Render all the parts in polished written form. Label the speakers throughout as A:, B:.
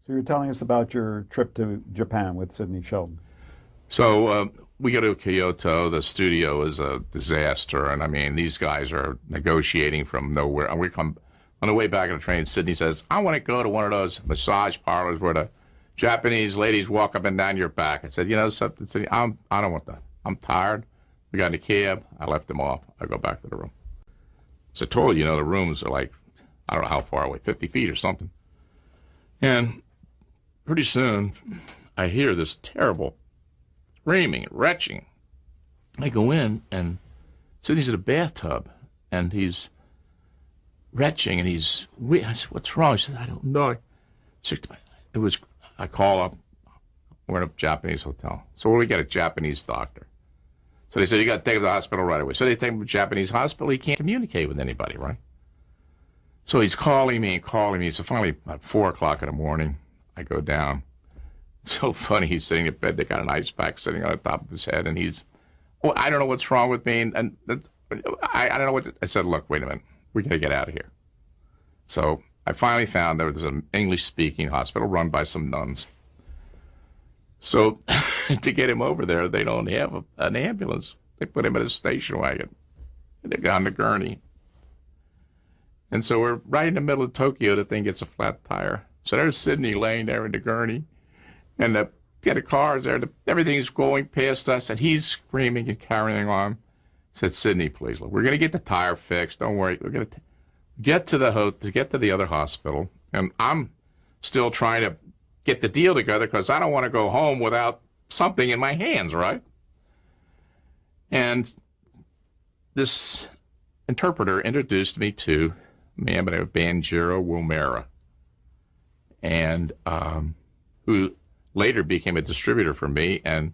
A: So you're telling us about your trip to Japan with Sidney Sheldon.
B: So we go to Kyoto. The studio is a disaster, and I mean, these guys are negotiating from nowhere. And we come on the way back on the train. Sidney says, "I want to go to one of those massage parlors where the Japanese ladies walk up and down your back." I said, "You know something, Sidney? I don't want that. I'm tired." We got in a cab. I left them off. I go back to the room. So I told you, the rooms are like, I don't know how far away, 50 feet or something. And pretty soon, I hear this terrible screaming and retching. I go in, and Sidney's in a bathtub, and he's retching, and I said, "What's wrong?" He said, "I don't know." I call up. We're in a Japanese hotel. So we got a Japanese doctor. So they said, "You got to take him to the hospital right away." So they take him to a Japanese hospital. He can't communicate with anybody, right? So he's calling me and calling me. So finally, at 4 o'clock in the morning, I go down. It's so funny. He's sitting in bed. They got an ice pack sitting on the top of his head, and I don't know what's wrong with me. And I don't know what. I said, "Look, wait a minute. We got to get out of here." So I finally found there was an English-speaking hospital run by some nuns. So to get him over there, they don't have an ambulance. They put him in a station wagon. And they got on the gurney. And so we're right in the middle of Tokyo. The thing gets a flat tire. So there's Sidney laying there in the gurney. And the cars there. Everything's going past us. And he's screaming and carrying on. I said, "Sidney, please, look, we're going to get the tire fixed. Don't worry. We're going to get to the other hospital." And I'm still trying to get the deal together because I don't want to go home without something in my hands, right? And this interpreter introduced me to a man by the name of Banjiro Womera, and who later became a distributor for me, and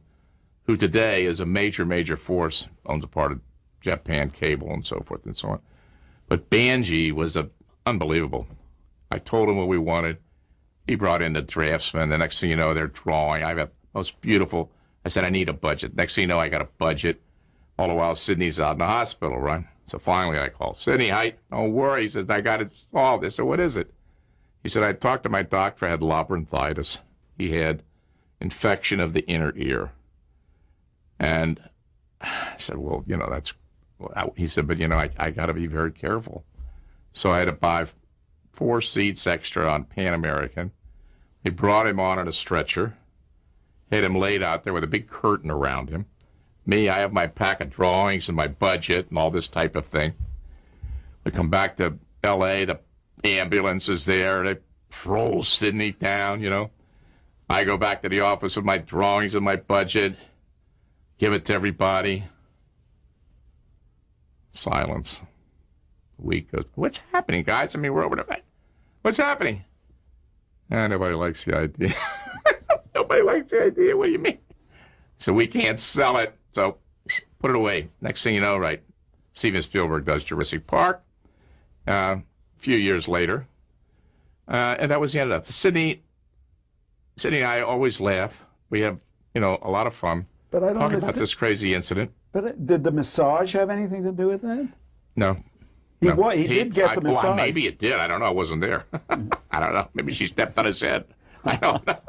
B: who today is a major, major force, owns a part of Japan Cable and so forth and so on. But Banji was unbelievable. I told him what we wanted. He brought in the draftsman. The next thing you know, they're drawing. I have the most beautiful. I said, "I need a budget." Next thing you know, I got a budget. All the while, Sidney's out in the hospital, right? So finally, I called. "Sidney, don't worry." He says, "I got it solved." I said, "What is it?" He said, "I talked to my doctor. I had labyrinthitis. He had infection of the inner ear." And I said, "Well, that's." He said, "But, I got to be very careful." So I had to buy 4 seats extra on Pan American. They brought him on a stretcher, had him laid out there with a big curtain around him. Me, I have my pack of drawings and my budget and all this type of thing. We come back to L.A., the ambulance is there. They roll Sidney down, I go back to the office with my drawings and my budget, give it to everybody. Silence. A week goes, "What's happening, guys? I mean, we're over there. What's happening?" Nobody likes the idea. Nobody likes the idea. What do you mean? So we can't sell it. So put it away. Next thing you know, right, Steven Spielberg does Jurassic Park. A few years later. And that was the end of it. Sidney and I always laugh. We have, a lot of fun.
A: But I don't
B: talking about this crazy incident.
A: But did the massage have anything to do with that?
B: No.
A: He did get the massage.
B: Well, maybe it did. I don't know. I wasn't there. I don't know. Maybe she stepped on his head. I don't know.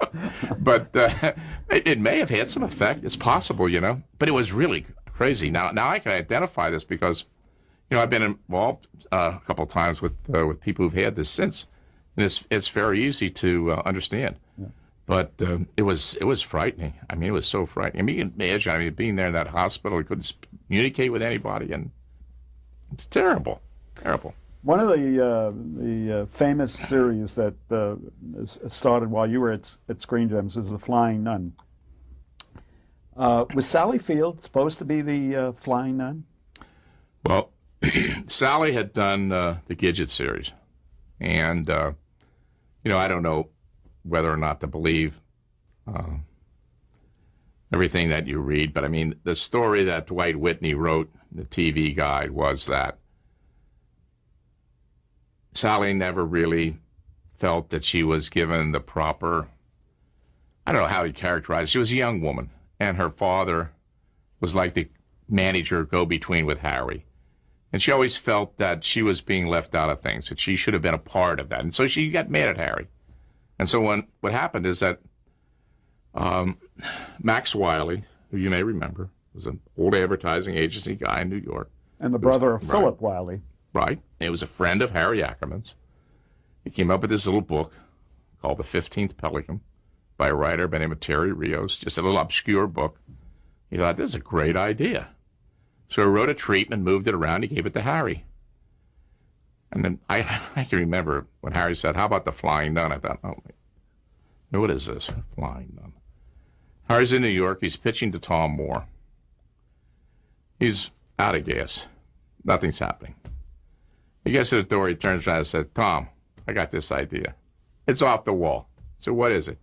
B: But it may have had some effect. It's possible, But it was really crazy. Now I can identify this because, I've been involved a couple of times with people who've had this since, and it's very easy to understand. Yeah. But it was frightening. I mean, it was so frightening. I mean, you can imagine, being there in that hospital, he couldn't communicate with anybody, and it's terrible. Terrible.
A: One of the famous series that started while you were at Screen Gems was The Flying Nun. Was Sally Field supposed to be the Flying Nun?
B: Well, Sally had done the Gidget series, and I don't know whether or not to believe everything that you read, but I mean, the story that Dwight Whitney wrote, the TV guide, was that Sally never really felt that she was given the proper, I don't know how to characterize it. She was a young woman, and her father was like the manager go-between with Harry. And she always felt that she was being left out of things, that she should have been a part of that. And so she got mad at Harry. And so what happened is that Max Wiley, who you may remember, was an old advertising agency guy in New York.
A: And the brother of Philip Wiley.
B: Right. He was a friend of Harry Ackerman's. He came up with this little book called The 15th Pelican by a writer by the name of Terry Rios, just a little obscure book. He thought, this is a great idea. So he wrote a treatment, moved it around, he gave it to Harry. And then I can remember when Harry said, how about the Flying Nun? I thought, oh, what is this? Flying Nun. Harry's in New York. He's pitching to Tom Moore. He's out of gas. Nothing's happening. He gets to the door. He turns around and says, Tom, I got this idea. It's off the wall. So what is it?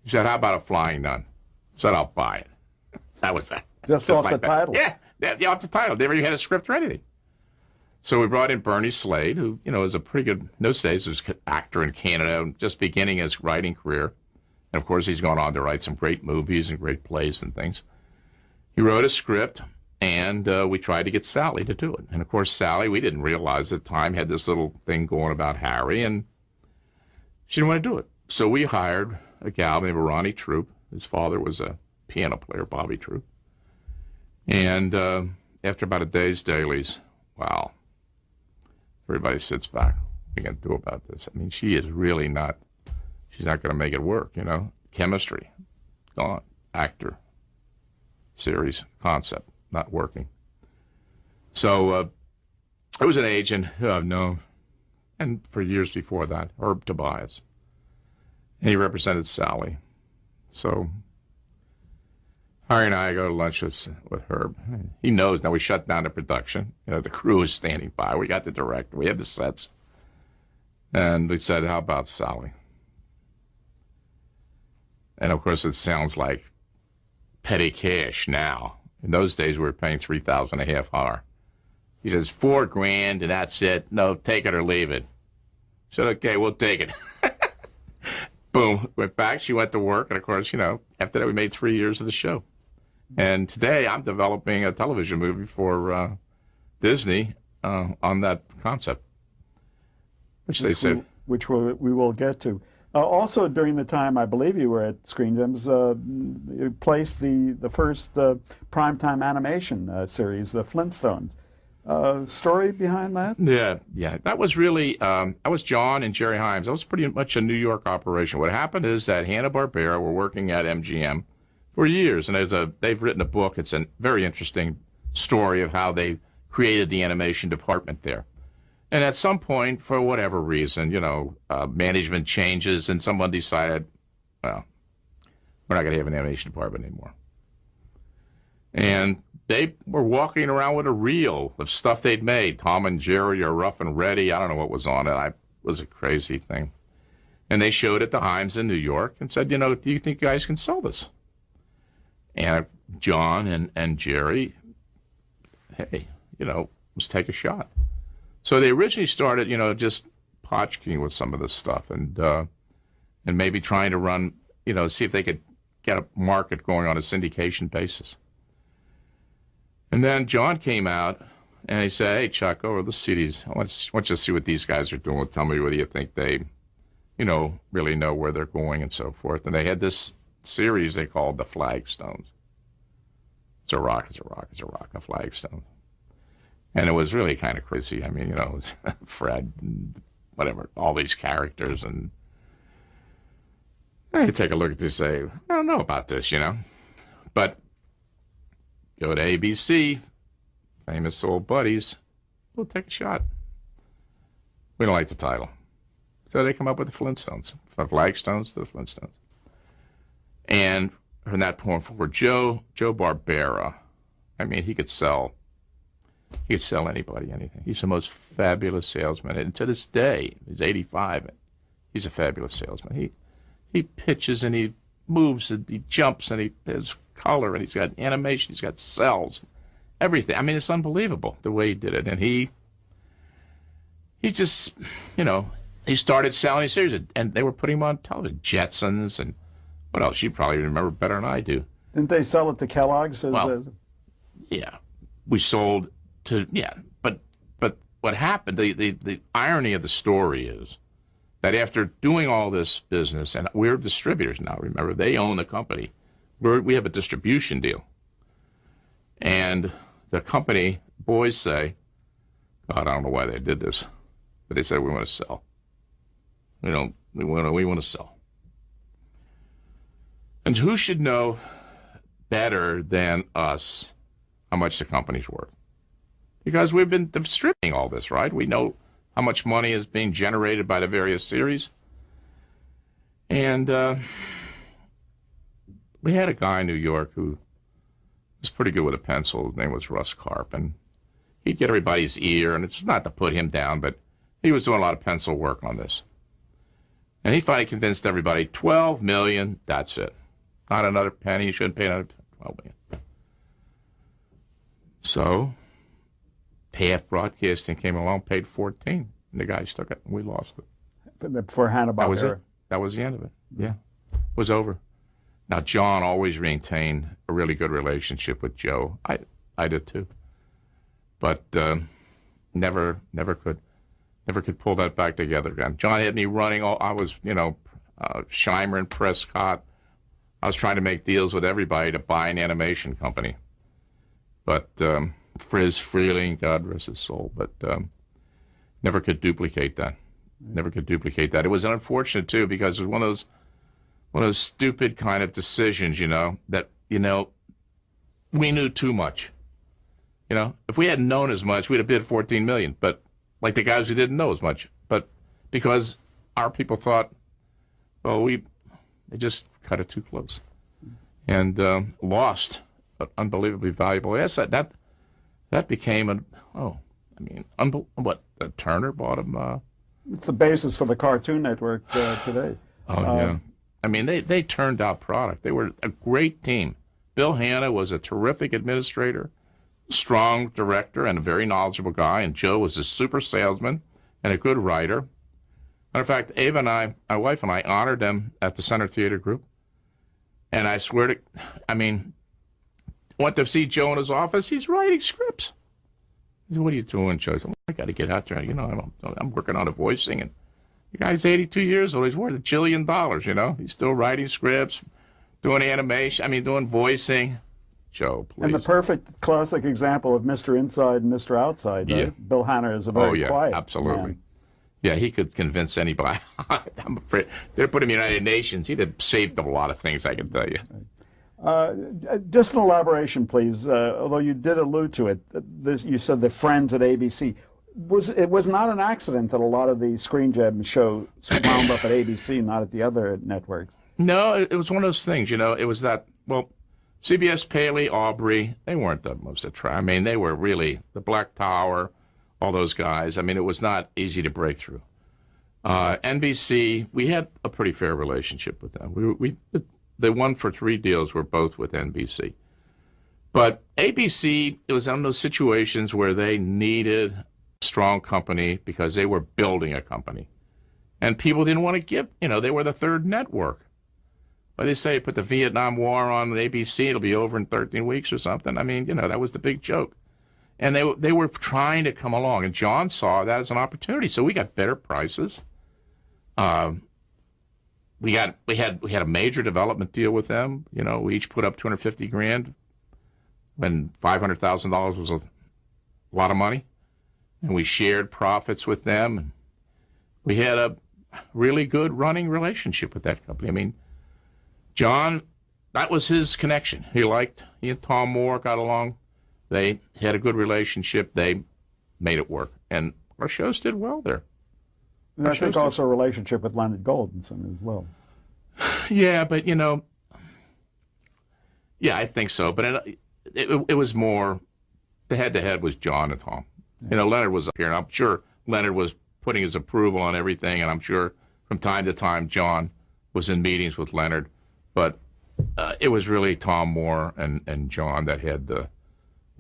B: He said, how about a Flying Nun? I said, I'll buy it. That was that.
A: Just off like the title.
B: Yeah, off the title. They never even had a script or anything. So we brought in Bernie Slade, who, is a pretty good, in those days, was an actor in Canada, just beginning his writing career. And, of course, he's gone on to write some great movies and great plays and things. He wrote a script, and we tried to get Sally to do it. And, of course, Sally, we didn't realize at the time, had this little thing going about Harry, and she didn't want to do it. So we hired a gal named Ronnie Troop. His father was a piano player, Bobby Troop. And after about a day's dailies, wow, everybody sits back. What are we going to do about this? I mean, she is really not, she's not going to make it work, Chemistry, gone. Actor, series, concept, not working. So I was an agent who I've known, and for years before that, Herb Tobias. And he represented Sally. So Harry and I go to lunch with Herb. He knows now we shut down the production. The crew is standing by. We got the director. We have the sets. And we said, how about Sally? And, of course, it sounds like petty cash now. In those days, we were paying $3,000 a half hour. He says, $4,000, and that's it. No, take it or leave it. I said, okay, we'll take it. Boom. Went back. She went to work. And, of course, after that, we made 3 years of the show. And today, I'm developing a television movie for Disney on that concept, which they said.
A: Which we will get to. Also, during the time I believe you were at Screen Gems, you placed the first primetime animation series, The Flintstones. Story behind that?
B: Yeah. That was really, that was John and Jerry Himes. That was pretty much a New York operation. What happened is that Hanna-Barbera were working at MGM for years, and they've written a book. It's a very interesting story of how they created the animation department there. And at some point, for whatever reason, management changes, and someone decided, well, we're not going to have an animation department anymore. And they were walking around with a reel of stuff they'd made. Tom and Jerry or Rough and Ready. I don't know what was on it. It was a crazy thing. And they showed it to Himes in New York and said, do you think you guys can sell this? And John and Jerry, hey, let's take a shot. So they originally started, just potchking with some of this stuff and maybe trying to run, see if they could get a market going on a syndication basis. And then John came out and he said, hey, Chuck, let's see these. I want you to see what these guys are doing. Tell me whether you think they, really know where they're going and so forth. And they had this series they called The Flagstones. It's a rock, a flagstone. And it was really kind of crazy. I mean, it was Fred and whatever, all these characters. And I take a look at this and say, I don't know about this, But go to ABC, famous old buddies, we'll take a shot. We don't like the title. So they come up with the Flintstones, from Flagstones to the Flintstones. And from that point forward, Joe Barbera, I mean, he could sell anybody anything. He's the most fabulous salesman. And to this day, he's 85. He's a fabulous salesman. He pitches and he moves and he jumps and he has color and he's got animation. He's got cells, everything. I mean, it's unbelievable the way he did it. And he just, he started selling his series and they were putting him on television. Jetsons and what else? You probably remember better than I do.
A: Didn't they sell it to Kellogg's?
B: Yeah. We sold to, but what happened, the irony of the story is that after doing all this business, and we're distributors now, remember, they own the company. We have a distribution deal. And the company boys say, God, I don't know why they did this, but they said, we want to sell. We want to sell. And who should know better than us how much the company's worth? Because we've been distributing all this, right? We know how much money is being generated by the various series. And we had a guy in New York who was pretty good with a pencil. His name was Russ Karp, and he'd get everybody's ear, and it's not to put him down, but he was doing a lot of pencil work on this. And he finally convinced everybody, $12 million, that's it. Not another penny, you shouldn't pay another $12 million. So, TAF Broadcasting came along, paid 14, and the guys took it, and we lost it.
A: For Hanna-Barbera.
B: That was it. That was the end of it. Yeah, it was over. Now, John always maintained a really good relationship with Joe. I did too. But never could pull that back together again. John had me running I was, Scheimer and Prescott. I was trying to make deals with everybody to buy an animation company. But Friz Freeling, God rest his soul, but never could duplicate that. Never could duplicate that. It was unfortunate, too, because it was one of those stupid kind of decisions, that, we knew too much. If we hadn't known as much, we'd have bid $14 million, but like the guys who didn't know as much. But because our people thought, well, they just cut it too close. And lost an unbelievably valuable asset. That became Turner bought him.
A: It's the basis for the Cartoon Network today.
B: Oh, yeah. They turned out product. They were a great team. Bill Hanna was a terrific administrator, strong director, and a very knowledgeable guy. And Joe was a super salesman and a good writer. Matter of fact, Ava and I, my wife and I, honored them at the Center Theater Group. And I swear went to see Joe in his office. He's writing scripts. He said, what are you doing, Joe? I said, I got to get out there. I'm working on a voicing. And the guy's 82 years old. He's worth $1 jillion, He's still writing scripts, doing animation, doing voicing. Joe, please.
A: And the perfect classic example of Mr. Inside and Mr. Outside. Right?
B: Yeah.
A: Bill Hanna is a very quiet
B: absolutely.
A: man.
B: Yeah, he could convince anybody. I'm afraid they'd put him in the United Nations. He'd have saved a lot of things, I can tell you.
A: Just an elaboration, please. Although you did allude to it, you said the friends at ABC. It was not an accident that a lot of the Screen Gem shows wound up at ABC, not at the other networks.
B: No, it was one of those things. It was that. Well, CBS, Paley, Aubrey, they weren't the most attractive. They were really the Black Tower. All those guys. It was not easy to break through. NBC, we had a pretty fair relationship with them. The 1 for 3 deals were both with NBC. But ABC, it was one of those situations where they needed a strong company because they were building a company. And people didn't want to give, they were the third network. But they say, put the Vietnam War on ABC, it'll be over in 13 weeks or something. That was the big joke. And they were trying to come along, and John saw that as an opportunity. So we got better prices. We had a major development deal with them. We each put up $250,000 when $500,000 was a lot of money, and we shared profits with them. And we had a really good running relationship with that company. John, that was his connection. He and Tom Moore got along. They had a good relationship. They made it work. And our shows did well there.
A: And I think also a relationship with Leonard Goldenson as well.
B: Yeah, but, I think so. But it was more, the head-to-head was John and Tom. Yeah. Leonard was up here, and I'm sure Leonard was putting his approval on everything, and I'm sure from time to time John was in meetings with Leonard. But it was really Tom Moore and John that had the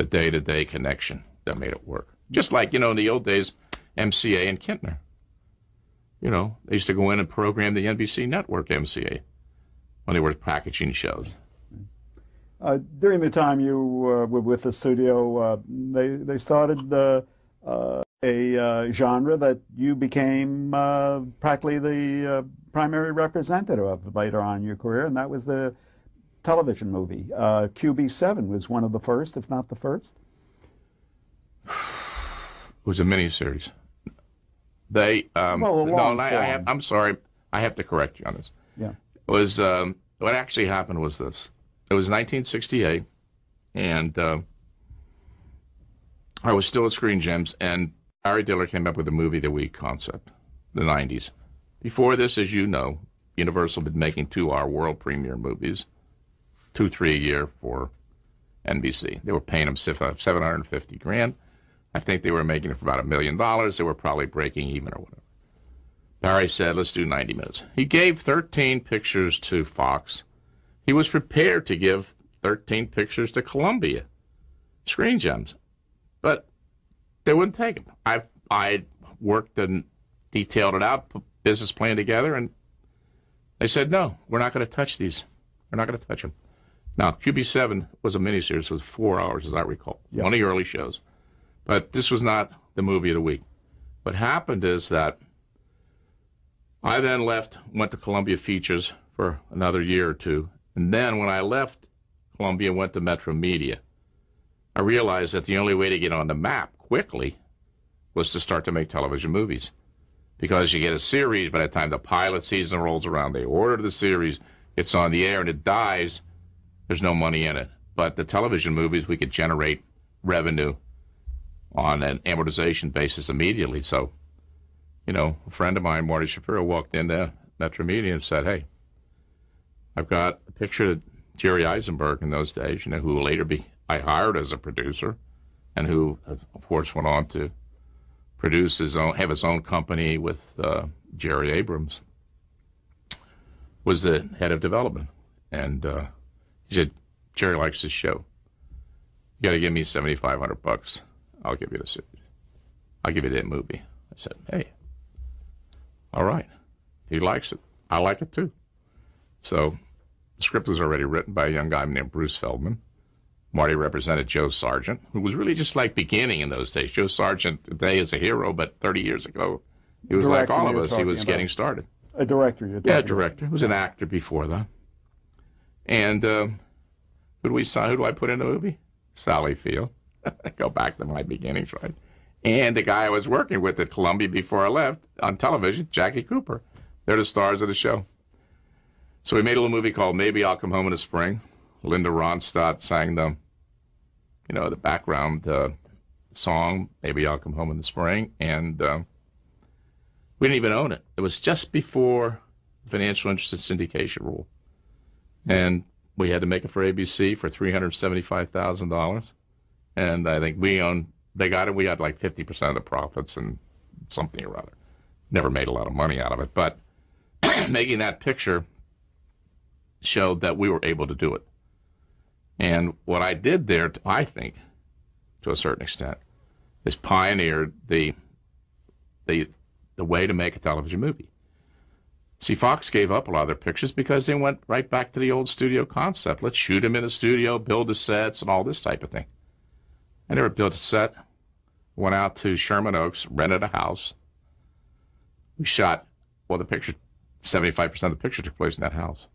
B: day-to-day connection that made it work. Just like, in the old days, MCA and Kintner. They used to go in and program the NBC network MCA when they were packaging shows.
A: During the time you were with the studio, they started a genre that you became practically the primary representative of later on in your career, and that was the television movie. QB7 was one of the first, if not the first.
B: It was a miniseries. They I'm sorry, I have to correct you on this.
A: Yeah,
B: it was what actually happened was this. It was 1968, and I was still at Screen Gems, and Barry Diller came up with the movie of the week concept, the 90s. Before this, as you know, Universal had been making 2-hour world premiere movies, 2-3 a year for NBC. They were paying them $750,000. I think they were making it for about $1 million. They were probably breaking even or whatever. Barry said, let's do 90 minutes. He gave 13 pictures to Fox. He was prepared to give 13 pictures to Columbia, Screen Gems, but they wouldn't take them. I worked and detailed it out, put business plan together, and they said, no, we're not going to touch these. We're not going to touch them. Now, QB7 was a miniseries. It was 4 hours, as I recall, One of the early shows. But this was not the movie of the week. What happened is that I then left, went to Columbia Features for another year or two, and then when I left Columbia and went to Metromedia, I realized that the only way to get on the map quickly was to start to make television movies. Because you get a series, by the time the pilot season rolls around, they order the series, it's on the air, and it dies, there's no money in it. But the television movies, we could generate revenue on an amortization basis immediately. So, you know, a friend of mine, Marty Shapiro, walked into Metromedia and said, hey, I've got a picture of Jerry Eisenberg in those days, you know, who later I hired as a producer, and who, of course, went on to produce have his own company with Jerry Abrams, was the head of development. And he said, Jerry likes this show. You got to give me $7,500. I'll give you the series. I'll give you that movie. I said, hey, all right. He likes it. I like it too. So the script was already written by a young guy named Bruce Feldman. Marty represented Joe Sargent, who was really just like beginning in those days. Joe Sargent today is a hero, but 30 years ago, he was like all of us. He was getting started.
A: A director, you're talking about.
B: Director. He was an actor before that. And who do I put in the movie? Sally Field. Go back to my beginnings, right? And the guy I was working with at Columbia before I left on television, Jackie Cooper. They're the stars of the show. So we made a little movie called Maybe I'll Come Home in the Spring. Linda Ronstadt sang the background song, Maybe I'll Come Home in the Spring. And we didn't even own it. It was just before the financial interest in syndication rule. And we had to make it for ABC for $375,000. And I think they got it. We had like 50% of the profits and something or other. Never made a lot of money out of it. But making that picture showed that we were able to do it. And what I did there, I think, to a certain extent, is pioneered the way to make a television movie. See, Fox gave up a lot of their pictures because they went right back to the old studio concept. Let's shoot them in a studio, build the sets, and all this type of thing. I never built a set. Went out to Sherman Oaks, rented a house. We shot, the picture, 75% of the picture took place in that house.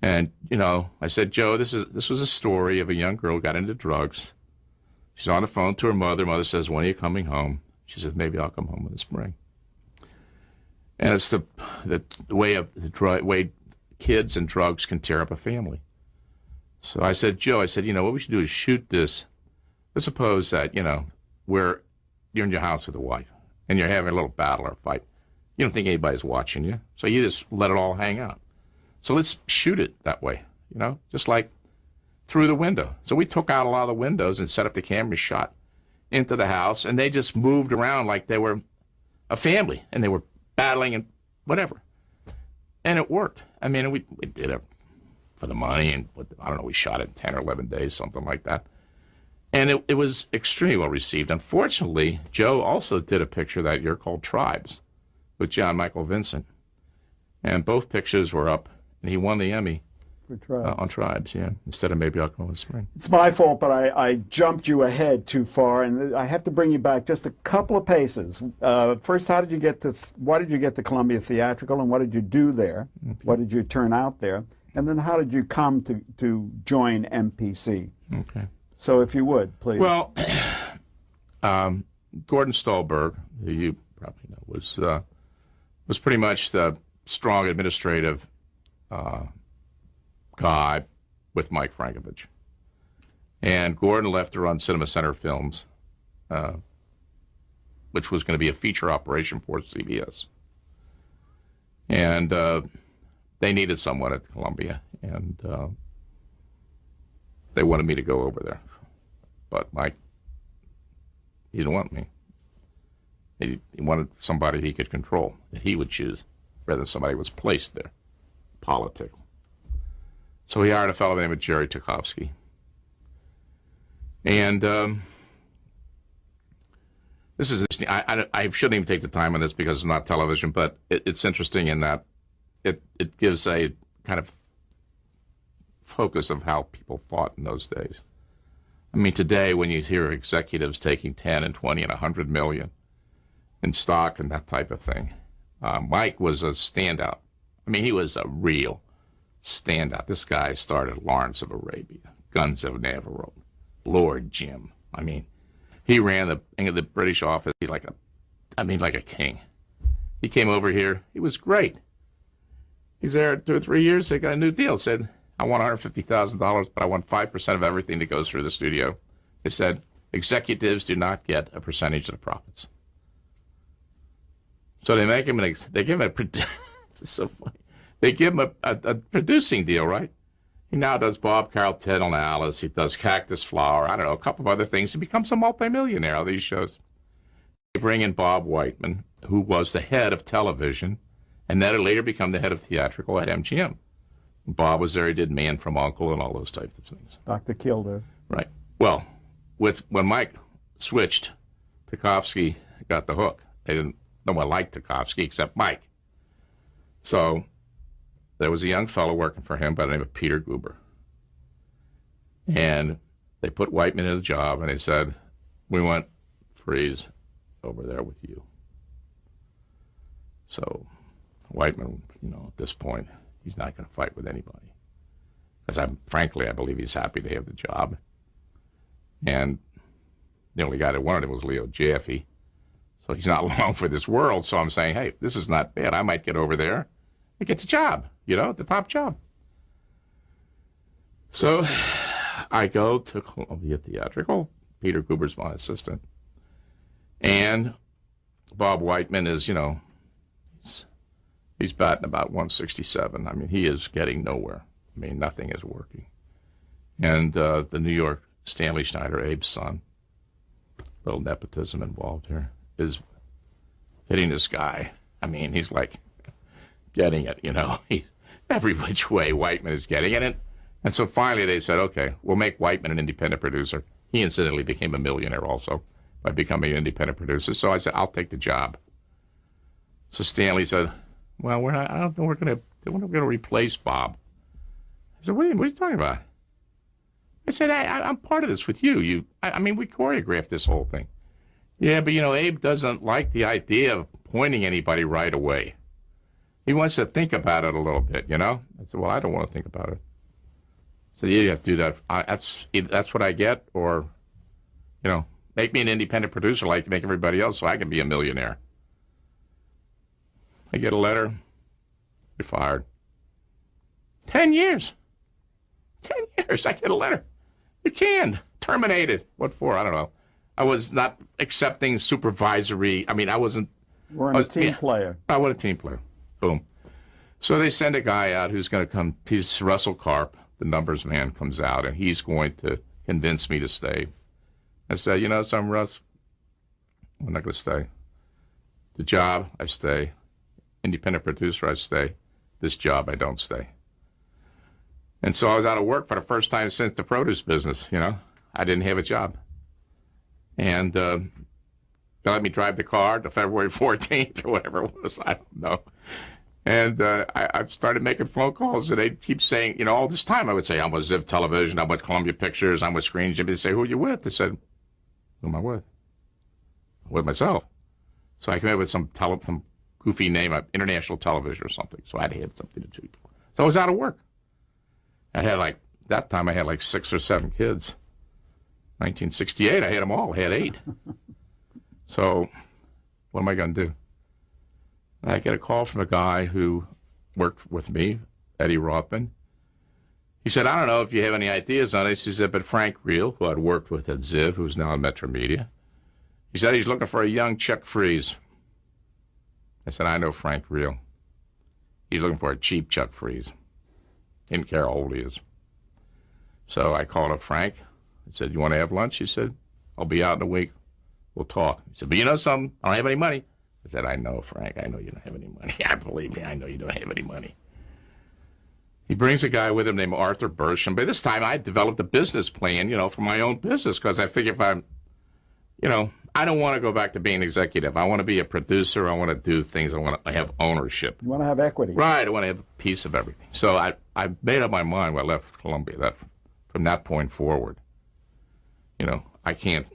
B: And, I said, Joe, this was a story of a young girl who got into drugs. She's on the phone to her mother. Mother says, when are you coming home? She says, maybe I'll come home in the spring. And it's the way kids and drugs can tear up a family. So I said, Joe, what we should do is shoot this. Let's suppose that, you're in your house with a wife and you're having a little battle or fight. You don't think anybody's watching you, so you just let it all hang out. So let's shoot it that way, just like through the window. So we took out a lot of the windows and set up the camera shot into the house, and they just moved around like they were a family, and they were battling and whatever. And it worked. I mean, we did it for the money, and I don't know, we shot it in 10 or 11 days, something like that. And it was extremely well received. Unfortunately, Joe also did a picture that year called Tribes with John Michael Vincent. And both pictures were up, and he won the Emmy.
A: For Tribes.
B: On Tribes, yeah, instead of Maybe Oklahoma Spring.
A: It's my fault, but I jumped you ahead too far, and I have to bring you back just a couple of paces. First, why did you get to Columbia Theatrical, and what did you do there? Okay. What did you turn out there? And then how did you come to join MPC? Okay. So if you would, please.
B: Well, Gordon Stolberg, who you probably know, was pretty much the strong administrative guy with Mike Frankovich. And Gordon left to run Cinema Center Films, which was going to be a feature operation for CBS. And they needed someone at Columbia, and they wanted me to go over there. But Mike, he didn't want me. He wanted somebody he could control, that he would choose, rather than somebody who was placed there, political. So he hired a fellow named Jerry Tarkovsky. And this is interesting. I shouldn't even take the time on this because it's not television, but it's interesting in that it gives a kind of focus of how people thought in those days. I mean, today when you hear executives taking 10 and 20 and 100 million in stock and that type of thing, Mike was a standout. I mean, he was a real standout. This guy started Lawrence of Arabia, Guns of Navarone, Lord Jim. I mean, he ran the British office like a king. He came over here. He was great. He's there 2 or 3 years. They got a new deal. Said, I want $150,000, but I want 5% of everything that goes through the studio. They said, executives do not get a percentage of the profits. So they give him it's so funny. They give him a producing deal, right? He now does Bob Carroll, and Alice. He does Cactus Flower. I don't know, a couple of other things. He becomes a multimillionaire on these shows. They bring in Bob Whiteman, who was the head of television, and then later become the head of theatrical at MGM. Bob was there. He did Man from U.N.C.L.E. and all those types of things.
A: Dr. Kilder.
B: Right. Well, when Mike switched, Tarkovsky got the hook. No one liked Tarkovsky except Mike. So there was a young fellow working for him by the name of Peter Guber. And they put Whiteman in the job, and they said, we want Freeze over there with you. So Whiteman, at this point, he's not going to fight with anybody. Because frankly, I believe he's happy to have the job. And the only guy that wanted him was Leo Jaffe. So he's not long for this world. So I'm saying, hey, this is not bad. I might get over there and get the job, the top job. So I go to Columbia Theatrical. Peter Guber's my assistant. And Bob Whiteman is, he's batting about 167. I mean, he is getting nowhere. I mean, nothing is working. And the New York Stanley Schneider, Abe's son, little nepotism involved here, is hitting this guy. I mean, he's like getting it, He's every which way Whiteman is getting it. And so finally they said, okay, we'll make Whiteman an independent producer. He incidentally became a millionaire also by becoming an independent producer. So I said, I'll take the job. So Stanley said, well, I don't know we're going to replace Bob. I said, what are you talking about? I said, I'm part of this with you. I mean, we choreographed this whole thing. Yeah, but Abe doesn't like the idea of pointing anybody right away. He wants to think about it a little bit, I said, well, I don't want to think about it. I said, yeah, you have to do that. That's what I get, or, make me an independent producer like you make everybody else so I can be a millionaire. I get a letter. You're fired. 10 years. 10 years. I get a letter. You're canned. Terminated. What for? I don't know. I was not accepting supervisory. I mean, I wasn't.
A: We're a team player.
B: I was a team player. Boom. So they send a guy out who's going to come. He's Russell Karp, the numbers man, comes out, and he's going to convince me to stay. I said, something, Russ? I'm not going to stay. The job, I stay. Independent producer, I stay. This job, I don't stay. And so I was out of work for the first time since the produce business, I didn't have a job. And they let me drive the car to February 14th or whatever it was, I don't know. And I started making phone calls, and they'd keep saying, you know, all this time I would say, I'm with Ziv Television, I'm with Columbia Pictures, I'm with Screen Gems. They'd say, who are you with? I said, who am I with? I'm with myself. So I came up with some goofy name, International Television or something. So I had to have something to do. So I was out of work. That time I had like 6 or 7 kids. 1968, I had them all. I had 8. So what am I going to do? I get a call from a guy who worked with me, Eddie Rothman. He said, I don't know if you have any ideas on this. He said, but Frank Reel, who I'd worked with at Ziv, who's now at Metromedia, he said he's looking for a young Chuck Freeze. I said, I know Frank Reel. He's looking for a cheap Chuck Freeze. Didn't care how old he is. So I called up Frank. I said, you want to have lunch? He said, I'll be out in a week. We'll talk. He said, but you know something? I don't have any money. I said, I know, Frank. I know you don't have any money. Yeah, believe me, I know you don't have any money. He brings a guy with him named Arthur Bersham. By this time, I had developed a business plan, you know, for my own business, because I figure if I'm, you know, I don't want to go back to being executive. I want to be a producer. I want to do things. I want to have ownership.
A: You want to have equity.
B: Right. I want to have a piece of everything. So I made up my mind when I left Columbia that from that point forward, you know, I can't.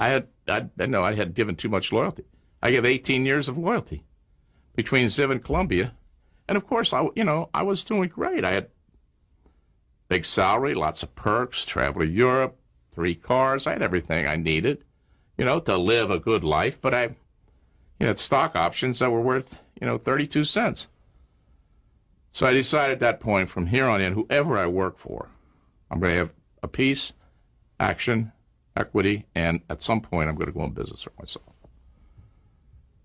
B: I had given too much loyalty. I gave 18 years of loyalty between Ziv and Columbia. And, of course, I was doing great. I had big salary, lots of perks, travel to Europe, 3 cars. I had everything I needed, you know, to live a good life. But I had stock options that were worth, 32 cents. So I decided at that point, from here on in, whoever I work for, I'm going to have a piece, action, equity, and at some point I'm going to go in business for myself.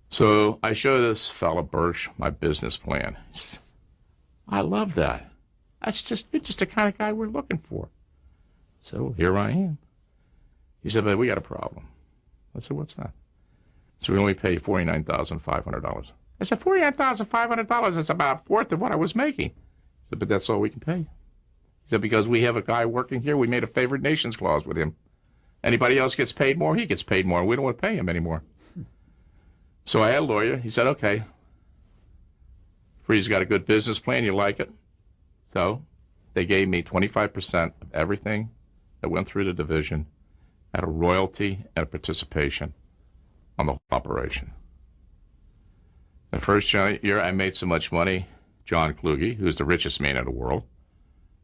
B: So I show this fellow Birch my business plan. He says, I love that. You're just the kind of guy we're looking for. So here I am. He said, but we got a problem. I said, what's that? So we only pay $49,500. I said, $49,500, that's about a fourth of what I was making. He said, but that's all we can pay. He said, because we have a guy working here, we made a favored nations clause with him. Anybody else gets paid more, he gets paid more. We don't want to pay him anymore. So I had a lawyer. He said, okay, Freeze got a good business plan. You like it? So they gave me 25% of everything that went through the division at a royalty and a participation on the whole operation. The first year I made so much money, John Kluge, who's the richest man in the world,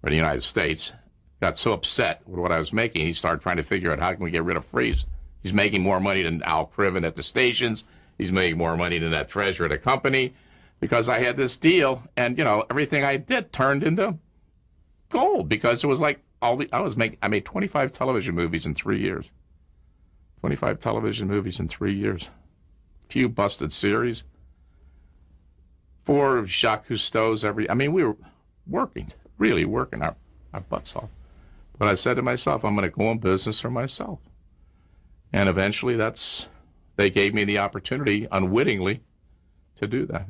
B: or the United States, got so upset with what I was making, he started trying to figure out how can we get rid of Freeze. He's making more money than Al Criven at the stations. He's making more money than that treasurer at the company, because I had this deal, and everything I did turned into gold, because it was like I made 25 television movies in 3 years. 25 television movies in 3 years. Few busted series. 4 Jacques Cousteau's we were working, really working our butts off. But I said to myself, I'm going to go in business for myself. And eventually they gave me the opportunity, unwittingly, to do that.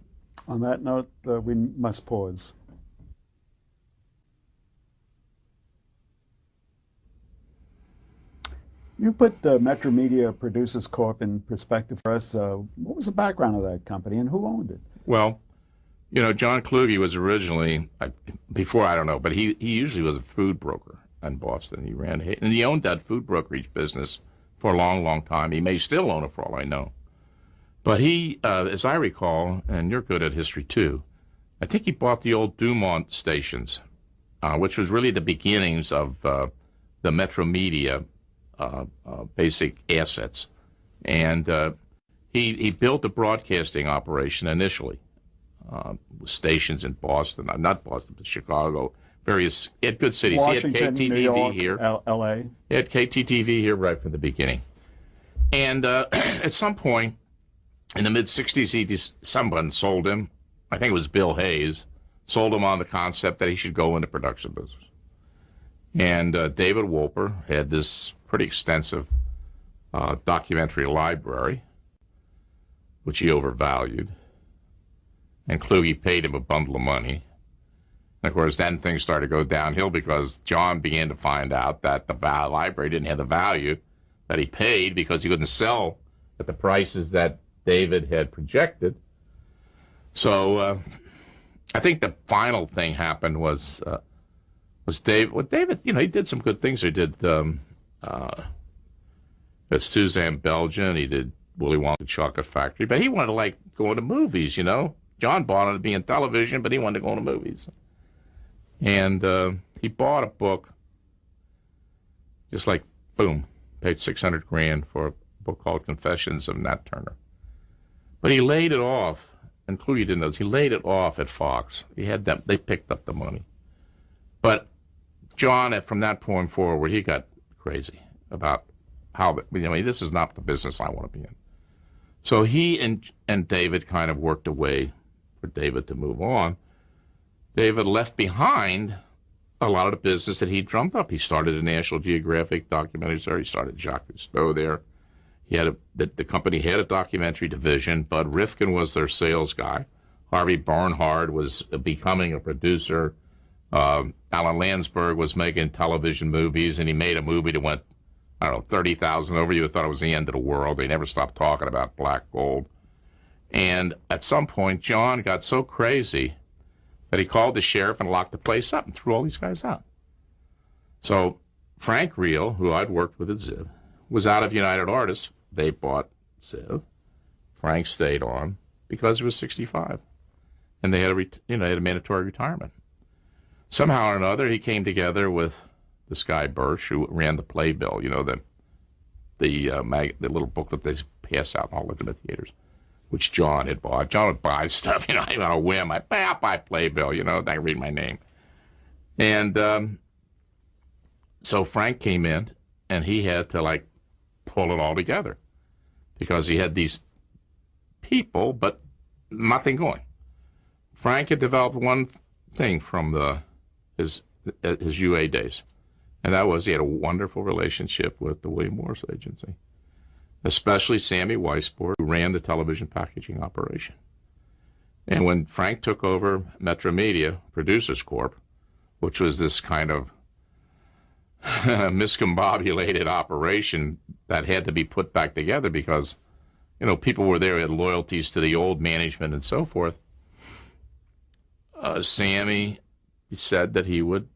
A: On that note, we must pause. You put Metromedia Producers Corp in perspective for us. What was the background of that company and who owned it?
B: Well, John Kluge was originally, before I don't know, but he usually was a food broker in Boston. He owned that food brokerage business for a long, long time. He may still own it for all I know. But he, as I recall, and you're good at history too, I think he bought the old Dumont stations, which was really the beginnings of the Metromedia basic assets. And he built the broadcasting operation initially, with stations in Boston, not Boston, but Chicago, he had good cities.
A: Washington,
B: he had KTTV
A: New York,
B: here.
A: L.A.
B: He had KTTV here right from the beginning. And at some point in the mid-'60s, someone sold him, I think it was Bill Hayes, sold him on the concept that he should go into production business. And David Wolper had this pretty extensive documentary library, which he overvalued. And Kluge paid him a bundle of money. And of course, then things started to go downhill because John began to find out that the library didn't have the value that he paid because he couldn't sell at the prices that David had projected. So I think the final thing happened was Dave. Well, David, he did some good things. He did Suzanne Belgian. He did Willy Wonka and Chocolate Factory. But he wanted to like go into movies. John bought him to be in television, but he wanted to go into movies. And he bought a book. Just like boom, paid $600,000 for a book called Confessions of Nat Turner. But he laid it off. And Kluge didn't know this. He laid it off at Fox. He had them. They picked up the money. But John, from that point forward, he got crazy about how this is not the business I want to be in. So he and David kind of worked a way for David to move on. David left behind a lot of the business that he drummed up. He started a National Geographic documentary there. He started Jacques Cousteau there. He had the company had a documentary division. Bud Rifkin was their sales guy. Harvey Bernhard was becoming a producer. Alan Landsberg was making television movies, and he made a movie that went, 30,000 over. You thought it was the end of the world. They never stopped talking about black gold. And at some point, John got so crazy that he called the sheriff and locked the place up and threw all these guys out. So Frank Reel, who I'd worked with at Ziv, was out of United Artists. They bought Ziv. Frank stayed on because he was 65, and they had a mandatory retirement. Somehow or another, he came together with this guy Birch, who ran the Playbill. The little booklet they pass out in all the theaters, which John had bought. John would buy stuff, on a whim. I'll buy Playbill, I read my name. And so Frank came in, and he had to, pull it all together because he had these people, but nothing going. Frank had developed one thing from his UA days, and that was he had a wonderful relationship with the William Morris Agency, especially Sammy Weisbord, who ran the television packaging operation. And when Frank took over Metromedia Producers Corp., which was this kind of miscombobulated operation that had to be put back together because, people were there who had loyalties to the old management and so forth, Sammy said that he would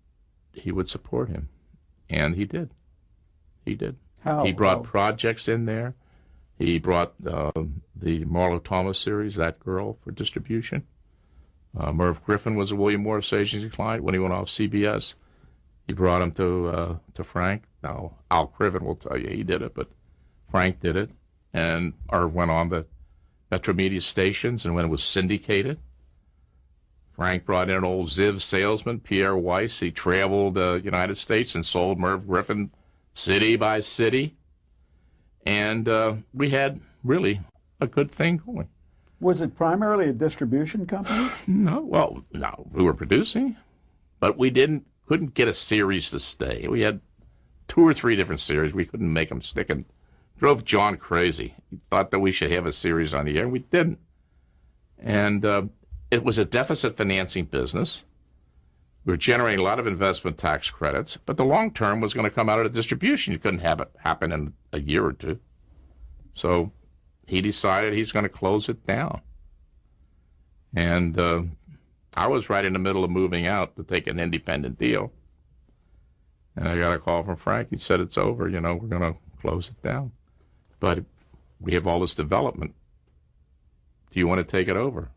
B: support him, and he did. He did.
A: How?
B: He brought projects in there. He brought the Marlo Thomas series, That Girl, for distribution. Merv Griffin was a William Morris Agency client when he went off CBS. He brought him to Frank. Now, Al Criven will tell you he did it, but Frank did it, or went on the Metromedia stations, and when it was syndicated, Frank brought in an old Ziv salesman, Pierre Weiss. He traveled the United States and sold Merv Griffin city by city, and we had really a good thing going.
A: Was it primarily a distribution company?
B: No, we were producing, but we couldn't get a series to stay. We had 2 or 3 different series. We couldn't make them stick, and drove John crazy. He thought that we should have a series on the air. We didn't. And it was a deficit financing business. We were generating a lot of investment tax credits, but the long term was going to come out of the distribution. You couldn't have it happen in a year or 2. So he decided he's going to close it down. And I was right in the middle of moving out to take an independent deal. And I got a call from Frank. He said, it's over, we're going to close it down. But we have all this development. Do you want to take it over?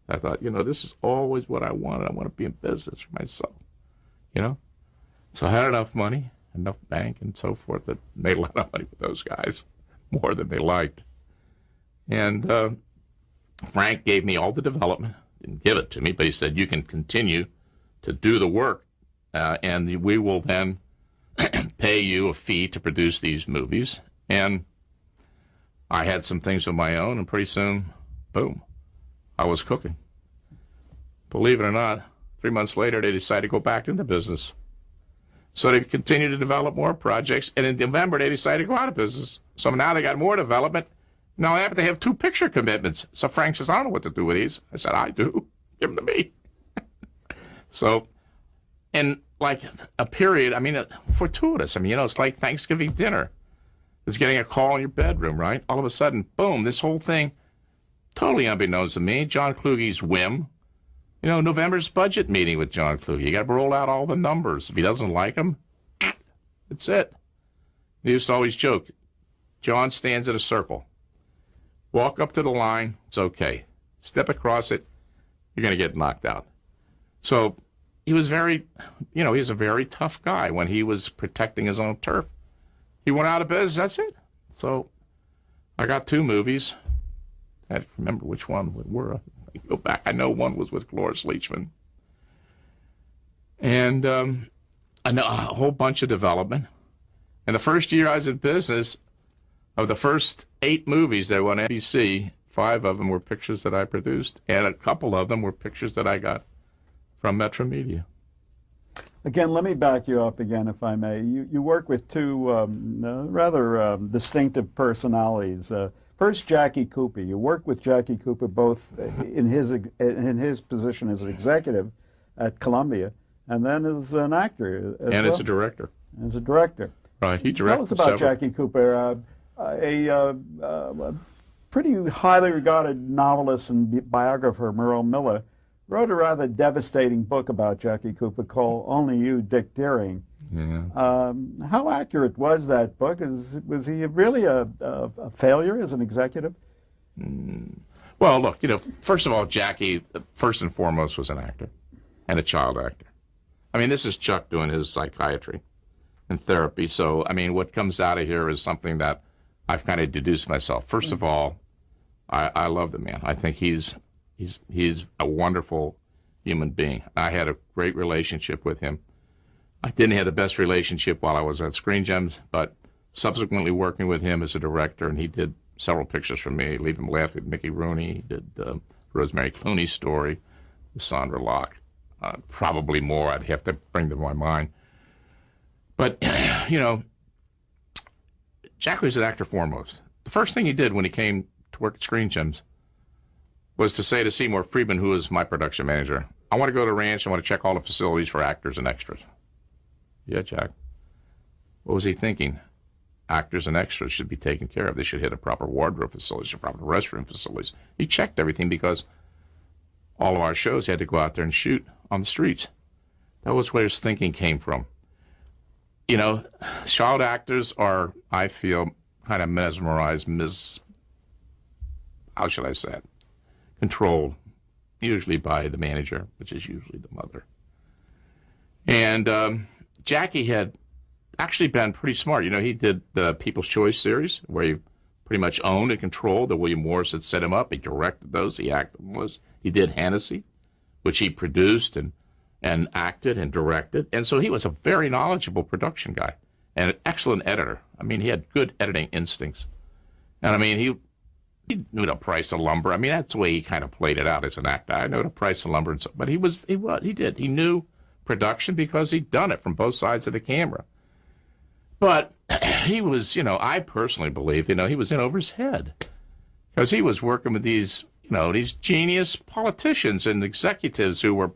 B: I thought, this is always what I wanted. I want to be in business for myself, So I had enough money, enough bank and so forth that made a lot of money with those guys, more than they liked. And Frank gave me all the development. Didn't give it to me, but he said, you can continue to do the work, and we will then pay you a fee to produce these movies. And I had some things of my own, and pretty soon, boom, I was cooking. Believe it or not, 3 months later, they decided to go back into business. So they continued to develop more projects, and in November, they decided to go out of business. So now they got more development. Now they have 2 picture commitments. So Frank says, I don't know what to do with these. I said, I do. Give them to me. So, in like a period, fortuitous. It's like Thanksgiving dinner. It's getting a call in your bedroom, right? All of a sudden, boom, this whole thing, totally unbeknownst to me, John Kluge's whim, You know, November's budget meeting with John Kluge. You got to roll out all the numbers. If he doesn't like them, that's it. He used to always joke, John stands in a circle. Walk up to the line, it's okay. Step across it, you're going to get knocked out. So he was very, you know, he's a very tough guy when he was protecting his own turf. He went out of business, that's it. So I got 2 movies. I have to remember which one were. I go back. I know one was with Cloris Leachman. And I know a whole bunch of development. And the first year I was in business, of the first 8 movies that were on NBC, 5 of them were pictures that I produced, and a couple of them were pictures that I got from Metromedia.
A: Again, let me back you up again, if I may. You work with 2 rather distinctive personalities. First, Jackie Cooper. You worked with Jackie Cooper both in his position as an executive at Columbia, and then as an actor.
B: As a director.
A: As a director.
B: Right, he directed.
A: Tell us about Jackie Cooper, a pretty highly regarded novelist and biographer, Merle Miller, wrote a rather devastating book about Jackie Cooper called Only You, Dick Deering.
B: Yeah.
A: How accurate was that book? Was he really a failure as an executive?
B: Well, look, you know, first of all, Jackie, first and foremost, was an actor and a child actor. I mean, this is Chuck doing his psychiatry and therapy. So, I mean, what comes out of here is something that I've kind of deduced myself. First of all, I love the man. I think he's a wonderful human being. I had a great relationship with him. I didn't have the best relationship while I was at Screen Gems, but subsequently working with him as a director, and he did several pictures for me, Leave Him Laughing with Mickey Rooney. He did Rosemary Clooney's story, Sandra Locke. Probably more I'd have to bring to my mind. But, you know, Jack was an actor foremost. The first thing he did when he came to work at Screen Gems was to say to Seymour Friedman, who was my production manager, I want to go to the ranch, I want to check all the facilities for actors and extras. Yeah, Jack. What was he thinking? Actors and extras should be taken care of. They should hit a proper wardrobe facilities, a proper restroom facilities. He checked everything because all of our shows had to go out there and shoot on the streets. That was where his thinking came from. You know, child actors are, I feel, kind of mesmerized, how should I say it? Controlled, usually by the manager, which is usually the mother. And Jackie had actually been pretty smart. You know, he did the People's Choice series, where he pretty much owned and controlled. The William Morris had set him up. He directed those. He acted those. He did Hennessy, which he produced and acted and directed. And so he was a very knowledgeable production guy and an excellent editor. I mean, he had good editing instincts. And I mean, he knew the price of lumber. I mean, that's the way he kind of played it out as an actor. I know the price of lumber, and so, but he did. He knew production because he'd done it from both sides of the camera. But he was, you know, I personally believe, you know, he was in over his head because he was working with these, you know, these genius politicians and executives who were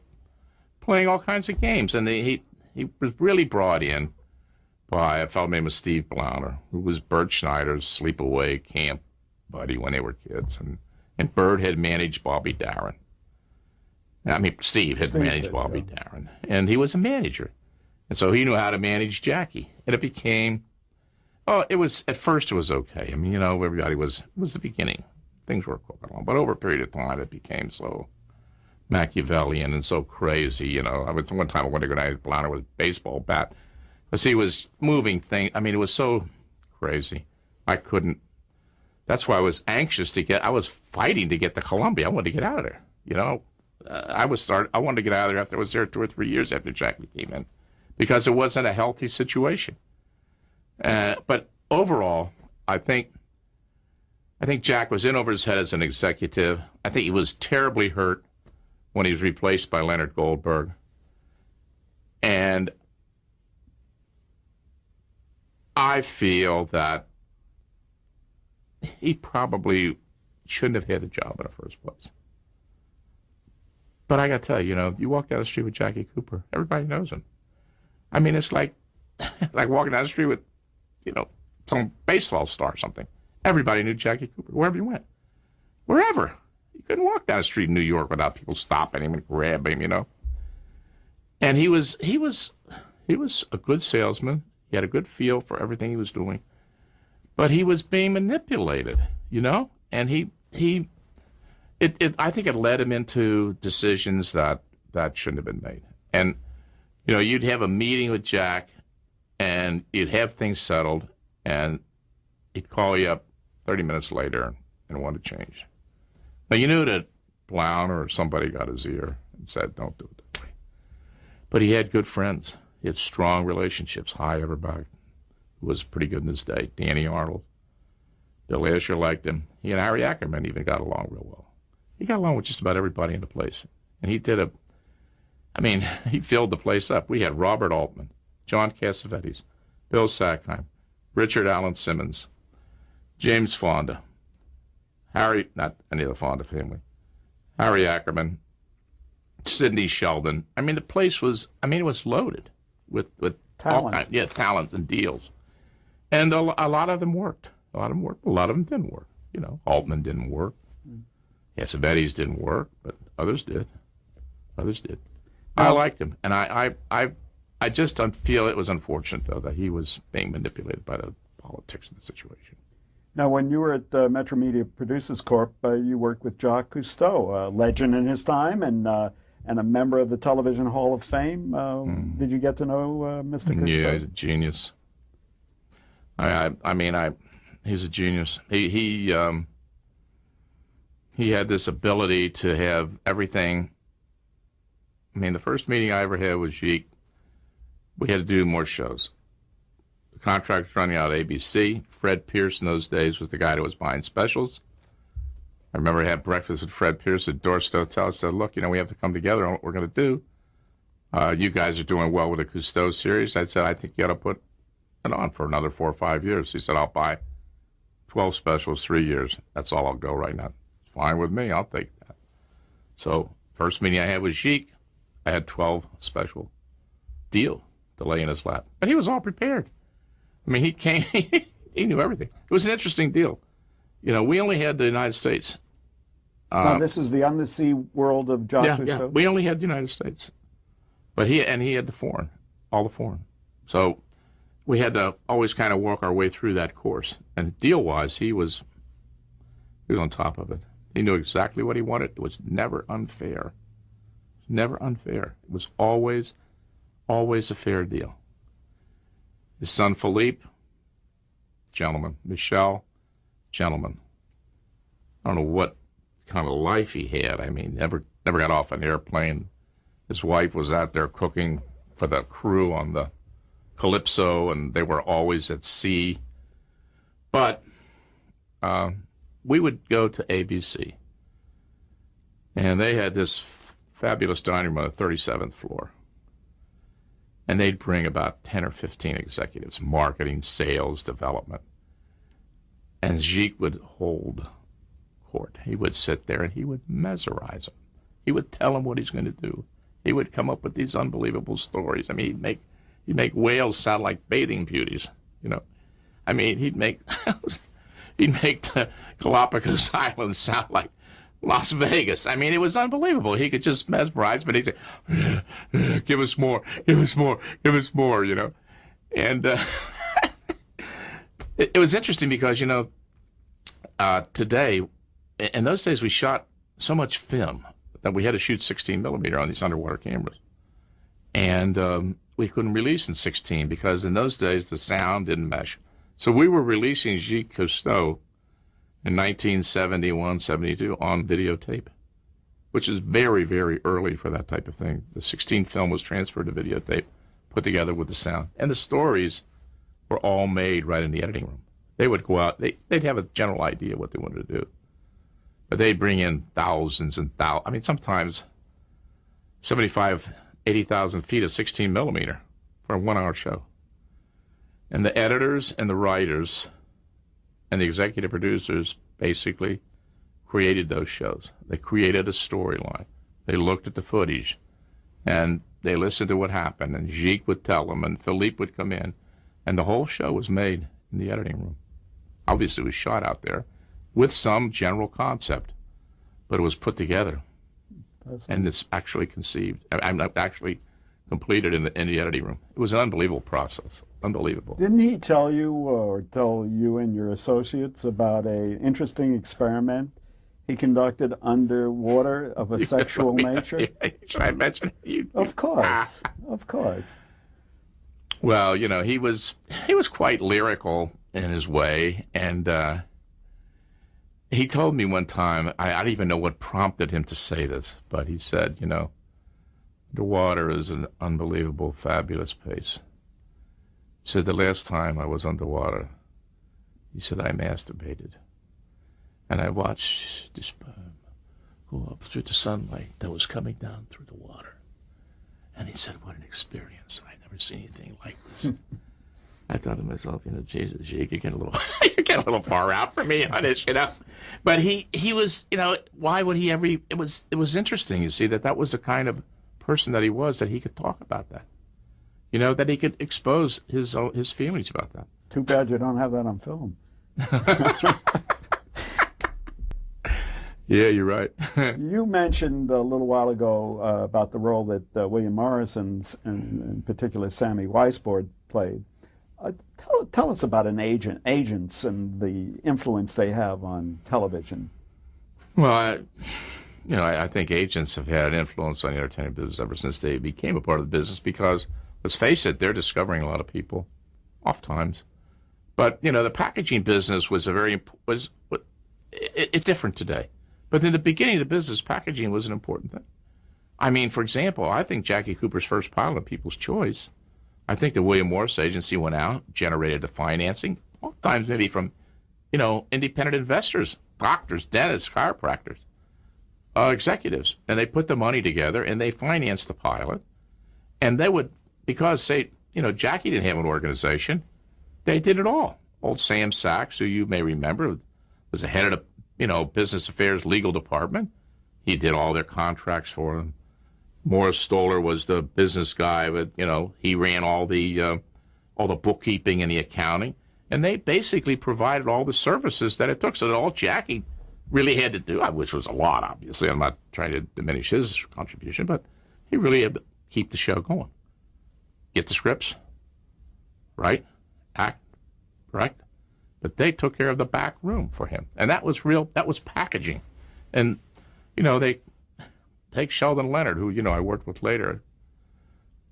B: playing all kinds of games. And he was really brought in by a fellow named Steve Blauner, who was Bert Schneider's sleepaway camp buddy when they were kids. And Bert had managed Bobby Darin. I mean, Steve had managed Bobby Darin, and he was a manager. And so he knew how to manage Jackie. And it became, at first it was okay. I mean, you know, everybody it was the beginning. Things were going along. But over a period of time, it became so Machiavellian and so crazy, you know. One time I went to go to Blauner with a baseball bat because he was moving things. I mean, it was so crazy. I couldn't. That's why I was anxious I was fighting to get to Columbia. I wanted to get out of there, you know. I wanted to get out of there after I was there 2 or 3 years after Jackie came in because it wasn't a healthy situation. But overall, I think Jack was in over his head as an executive. I think he was terribly hurt when he was replaced by Leonard Goldberg. And I feel that he probably shouldn't have had the job in the first place. But I got to tell you, you know, you walk down the street with Jackie Cooper, everybody knows him. I mean, it's like walking down the street with, you know, some baseball star or something. Everybody knew Jackie Cooper, wherever you went. Wherever. You couldn't walk down the street in New York without people stopping him and grabbing him, you know. And he was a good salesman. He had a good feel for everything he was doing, but he was being manipulated, you know. And I think it led him into decisions that shouldn't have been made. And you know, you'd have a meeting with Jack, and you'd have things settled, and he'd call you up 30 minutes later and want to change. Now, you knew that Blount or somebody got his ear and said, don't do it that way. But he had good friends. He had strong relationships. Hy Everback, who was pretty good in his day. Danny Arnold. Bill Asher liked him. He and Harry Ackerman even got along real well. He got along with just about everybody in the place. And he he filled the place up. We had Robert Altman, John Cassavetes, Bill Sackheim, Richard Allen Simmons, James Fonda, Harry, not any of the Fonda family, Harry Ackerman, Sidney Sheldon. I mean, the place was, it was loaded with
A: talent.
B: Talent and deals. And a lot of them worked. A lot of them didn't work. You know, Altman didn't work. Cassavetes didn't work, but others did. I liked him, and I just feel it was unfortunate, though, that he was being manipulated by the politics of the situation.
A: Now, when you were at Metromedia Producers Corp., you worked with Jacques Cousteau, a legend in his time and a member of the Television Hall of Fame. Did you get to know Mr. Cousteau?
B: Yeah, he's a genius. He's a genius. He had this ability to have everything. The first meeting I ever had with Jacques, we had to do more shows. The contract was running out of ABC. Fred Pierce in those days was the guy that was buying specials. I remember I had breakfast with Fred Pierce at Dorset Hotel. I said, look, we have to come together on what we're going to do. You guys are doing well with the Cousteau series. I said, I think you ought to put it on for another 4 or 5 years. He said, I'll buy 12 specials, 3 years. That's all I'll go right now. It's fine with me. I'll take that. So first meeting I had with Jacques, I had 12 special deal to lay in his lap. But he was all prepared. He came, he knew everything. It was an interesting deal. We only had the United States.
A: Now, this is the undersea world of Jacques Cousteau?
B: Yeah, we only had the United States. But he had all the foreign. So we had to always kind of work our way through that course. And deal-wise, he was on top of it. He knew exactly what he wanted. It was never unfair. Never unfair. It was always a fair deal. His son Philippe, gentleman. Michelle, gentleman. I don't know what kind of life he had. Never got off an airplane. His wife was out there cooking for the crew on the Calypso, and they were always at sea. But we would go to ABC, and they had this fabulous dining room on the 37th floor. And they'd bring about 10 or 15 executives, marketing, sales, development. And Jacques would hold court. He would sit there and he would mesmerize them. He would tell them what he's going to do. He would come up with these unbelievable stories. He'd make whales sound like bathing beauties, He'd make the Galapagos Islands sound like Las Vegas. It was unbelievable. He could just mesmerize, but he'd say, give us more, give us more, give us more, And it was interesting because, today, in those days, we shot so much film that we had to shoot 16 millimeter on these underwater cameras. And we couldn't release in 16 because in those days, the sound didn't mesh. So we were releasing Jacques Cousteau in 1971, 72 on videotape, which is very, very early for that type of thing. The 16 film was transferred to videotape, put together with the sound. And the stories were all made right in the editing room. They would go out, they'd have a general idea what they wanted to do. But they'd bring in thousands and thousands, sometimes 75, 80,000 feet of 16 millimeter for a 1 hour show. And the editors and the writers and the executive producers basically created those shows. They created a storyline. They looked at the footage, and they listened to what happened, and Jacques would tell them, and Philippe would come in, and the whole show was made in the editing room. Obviously, it was shot out there with some general concept, but it was put together. And it's actually conceived. I'm not actually completed in the editing room. It was an unbelievable process. Unbelievable.
A: Didn't he tell you or tell you and your associates about an interesting experiment he conducted underwater of a sexual nature?
B: Should I mention it?
A: Of course. Of course.
B: Well, you know, he was quite lyrical in his way, and he told me one time, I don't even know what prompted him to say this, but he said, you know, underwater is an unbelievable, fabulous place. He said, the last time I was underwater, he said, I masturbated. And I watched the sperm go up through the sunlight that was coming down through the water. And he said, what an experience. I've never seen anything like this. I thought to myself, you know, Jesus, Jake, you're getting a little far out for me on this, you know. But he was, you know, why would he ever? It was interesting, you see, that was the kind of person that he was, that he could talk about that, you know, that he could expose his feelings about that.
A: Too bad you don't have that on film.
B: Yeah, you're right.
A: You mentioned a little while ago about the role that William Morris and in particular Sammy Weisbord played. Tell us about agents and the influence they have on television.
B: Well, I think agents have had an influence on the entertainment business ever since they became a part of the business, because, let's face it, they're discovering a lot of people, oftentimes. But, you know, the packaging business it's different today. But in the beginning of the business, packaging was an important thing. I mean, for example, I think Jackie Cooper's first pilot, People's Choice, I think the William Morris Agency went out, generated the financing, oftentimes maybe from, you know, independent investors, doctors, dentists, chiropractors, executives. And they put the money together and they financed the pilot. And they would, because, say, you know, Jackie didn't have an organization, they did it all. Old Sam Sachs, who you may remember, was the head of the, you know, business affairs legal department. He did all their contracts for them. Morris Stoller was the business guy, but, you know, he ran all the bookkeeping and the accounting. And they basically provided all the services that it took. So that all Jackie really had to do, which was a lot, obviously. I'm not trying to diminish his contribution, but he really had to keep the show going. Get the scripts, right? Act, correct? But they took care of the back room for him. And that was packaging. And, you know, they take Sheldon Leonard, who, you know, I worked with later.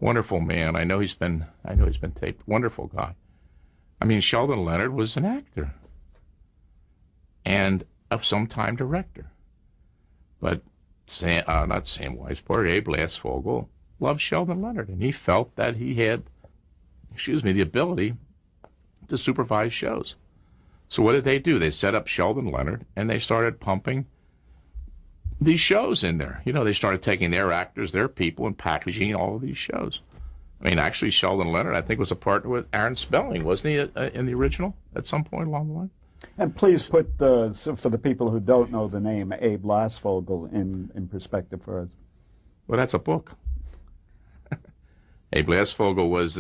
B: Wonderful man. I know he's been taped. Wonderful guy. I mean, Sheldon Leonard was an actor and a sometime director. But not Sam Weisbord, Abe Lasvogel loved Sheldon Leonard, and he felt that he had, the ability to supervise shows. So what did they do? They set up Sheldon Leonard, and they started pumping these shows in there. You know, they started taking their actors, their people, and packaging all of these shows. I mean, actually, Sheldon Leonard, I think, was a partner with Aaron Spelling, wasn't he, in the original at some point along the line?
A: And please put, for the people who don't know the name, Abe Lasvogel in perspective for us.
B: Well, that's a book. Abe Lasvogel was,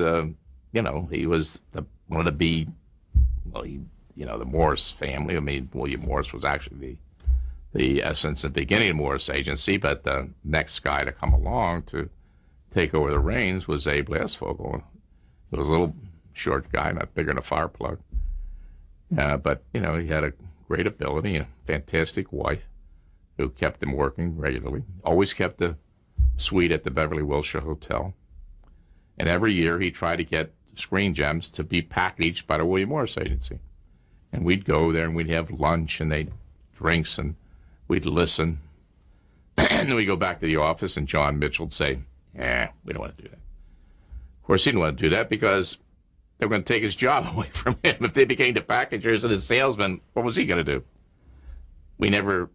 B: he was one of the the Morris family. I mean, William Morris was actually the essence and beginning of Morris Agency, but the next guy to come along to take over the reins was Abe Lasvogel. He was a little short guy, not bigger than a fire plug. But, you know, he had a great ability, a fantastic wife who kept him working regularly, always kept the suite at the Beverly Wilshire Hotel. And every year he tried to get Screen Gems to be packaged by the William Morris Agency. And we'd go there and we'd have lunch and they'd drinks and we'd listen. And then we'd go back to the office and John Mitchell would say, we don't want to do that. Of course, he didn't want to do that because they were going to take his job away from him. If they became the packagers and his salesmen, what was he going to do? We never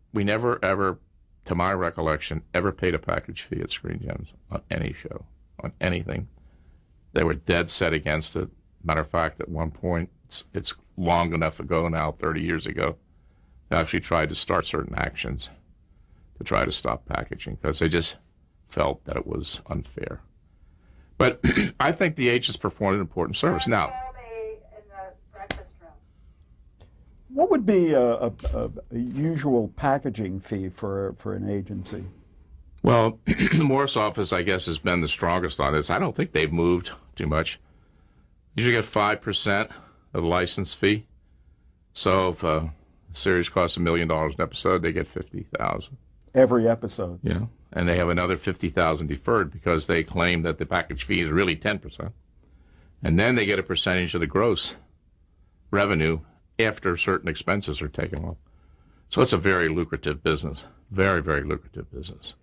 B: ever, to my recollection, ever paid a package fee at Screen Gems on any show, on anything. They were dead set against it. Matter of fact, at one point, it's long enough ago now, 30 years ago, they actually tried to start certain actions to try to stop packaging because they just felt that it was unfair. But I think the agents performed an important service. Now,
A: What would be a usual packaging fee for an agency?
B: Well, the Morris office, I guess, has been the strongest on this. I don't think they've moved too much. Usually get 5% of the license fee. So if a series costs $1 million an episode, they get $50,000
A: every episode.
B: Yeah, and they have another $50,000 deferred because they claim that the package fee is really 10%, and then they get a percentage of the gross revenue after certain expenses are taken off. So it's a very lucrative business, very, very lucrative business.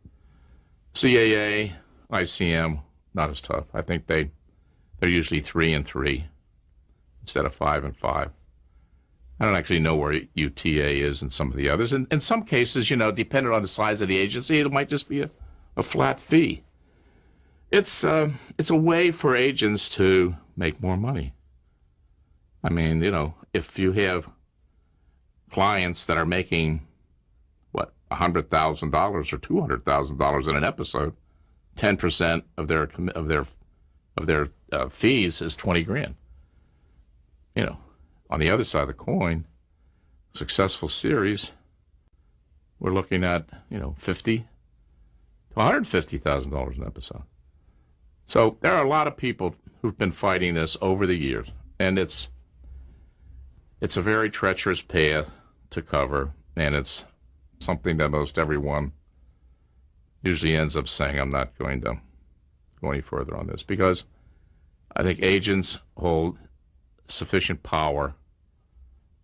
B: CAA, ICM, not as tough. I think they're usually 3 and 3 instead of 5 and 5. I don't actually know where UTA is and some of the others. And in some cases, depending on the size of the agency, it might just be a flat fee. It's a way for agents to make more money. I mean, if you have clients that are making $100,000 or $200,000 in an episode, 10% of their fees is $20,000. On the other side of the coin, successful series, we're looking at $50,000 to $150,000 an episode. So there are a lot of people who've been fighting this over the years, and it's a very treacherous path to cover, and it's something that most everyone usually ends up saying, I'm not going to go any further on this, because I think agents hold sufficient power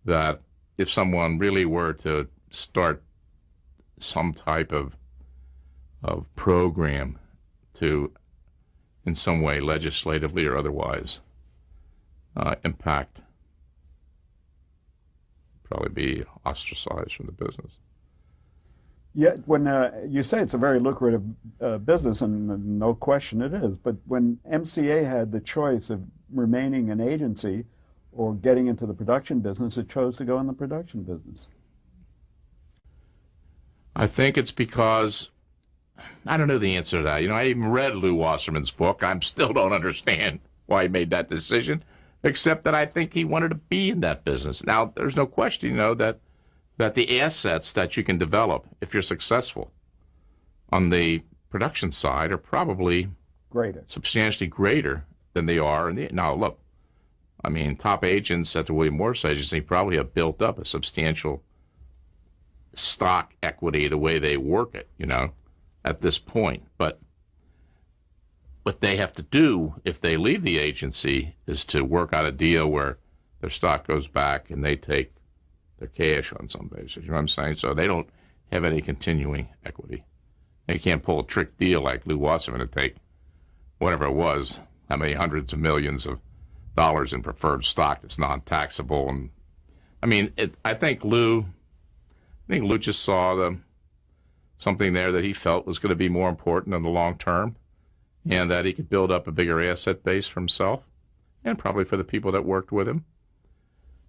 B: that if someone really were to start some type of program to, in some way, legislatively or otherwise, impact, probably be ostracized from the business.
A: Yeah, when you say it's a very lucrative business, and no question it is, but when MCA had the choice of remaining an agency or getting into the production business, it chose to go in the production business.
B: I think it's because, I don't know the answer to that. I even read Lew Wasserman's book. I still don't understand why he made that decision, except that I think he wanted to be in that business. Now, there's no question, that the assets that you can develop if you're successful on the production side are probably substantially greater than they are in the. Now, look, I mean, top agents at the William Morris Agency probably have built up a substantial stock equity the way they work it, at this point. But what they have to do if they leave the agency is to work out a deal where their stock goes back and they take their cash on some basis. You know what I'm saying? So they don't have any continuing equity. They can't pull a trick deal like Lew Wasserman to take whatever it was, how many hundreds of millions of dollars in preferred stock that's non-taxable. And I mean, I think Lew just saw something there that he felt was going to be more important in the long term, and that he could build up a bigger asset base for himself and probably for the people that worked with him.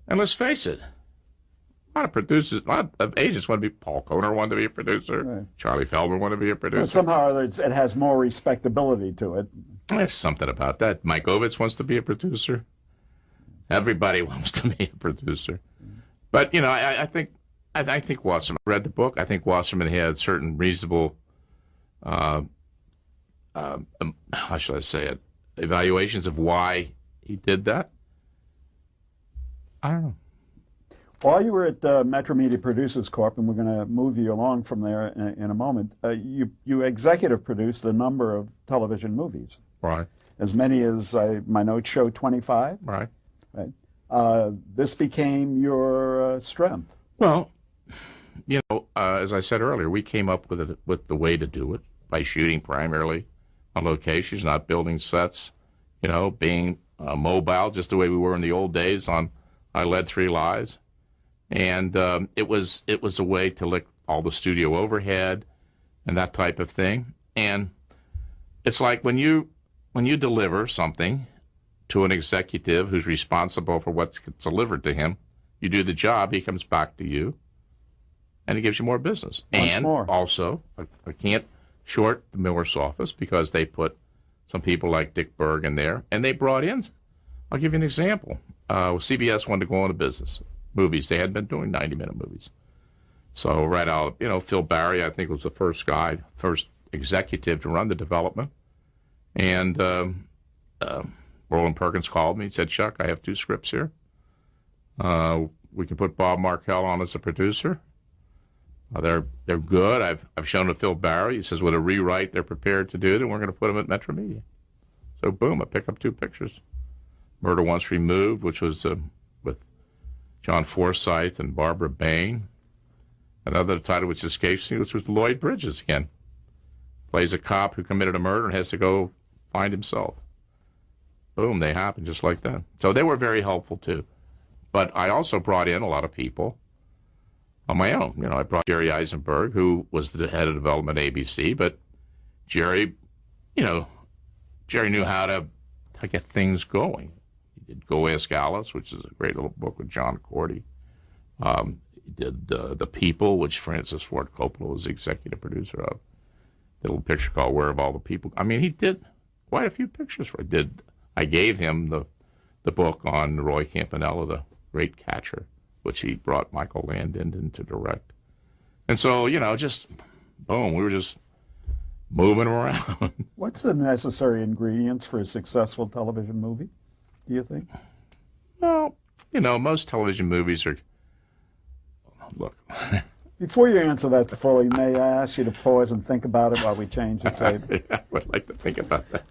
B: And let's face it, a lot of producers, a lot of agents want to be. Paul Kohner wanted to be a producer. Right. Charlie Feldman wanted to be a producer.
A: Well, somehow or other, it has more respectability to it.
B: There's something about that. Mike Ovitz wants to be a producer. Everybody wants to be a producer. But I think Wasserman read the book. I think Wasserman had certain reasonable, how should I say it, evaluations of why he did that. I don't know.
A: While you were at Metromedia Producers Corp., and we're going to move you along from there in a moment, you executive produced a number of television movies.
B: Right. As
A: many as my notes show, 25.
B: Right.
A: Right. This became your strength.
B: Well, as I said earlier, we came up with the way to do it by shooting primarily on locations, not building sets, being mobile, just the way we were in the old days on I Led Three Lives. And it was a way to lick all the studio overhead and that type of thing. And it's like when you deliver something to an executive who's responsible for what gets delivered to him, you do the job, he comes back to you, and he gives you more business.
A: Once more.
B: Also, I can't short the Morris office because they put some people like Dick Berg in there, and they brought in, I'll give you an example. CBS wanted to go into business. movies. They hadn't been doing 90-minute movies. So right out, Phil Barry, I think, was the first executive to run the development. And Roland Perkins called me. He said, Chuck, I have 2 scripts here. We can put Bob Markell on as a producer. They're good. I've shown to Phil Barry. He says, with a rewrite they're prepared to do it, and we're going to put them at Metromedia. So boom, I pick up 2 pictures. Murder Once Removed, which was with John Forsythe and Barbara Bain. Another title which escapes me, which was Lloyd Bridges again. Plays a cop who committed a murder and has to go find himself. Boom, they happen just like that. So they were very helpful too. But I also brought in a lot of people on my own. I brought Jerry Eisenberg, who was the head of development at ABC, but Jerry knew how to get things going. He did Go Ask Alice, which is a great little book with John Cordy. He did The People, which Francis Ford Coppola was the executive producer of. Did a little picture called Where Have All the People? I mean, he did quite a few pictures. I gave him the book on Roy Campanella, The Great Catcher, which he brought Michael Landon in to direct. And so, just boom, we were just moving around.
A: What's the necessary ingredients for a successful television movie, do you think?
B: Well, most television movies are, look.
A: Before you answer that fully, may I ask you to pause and think about it while we change the tape?
B: I would like to think about that.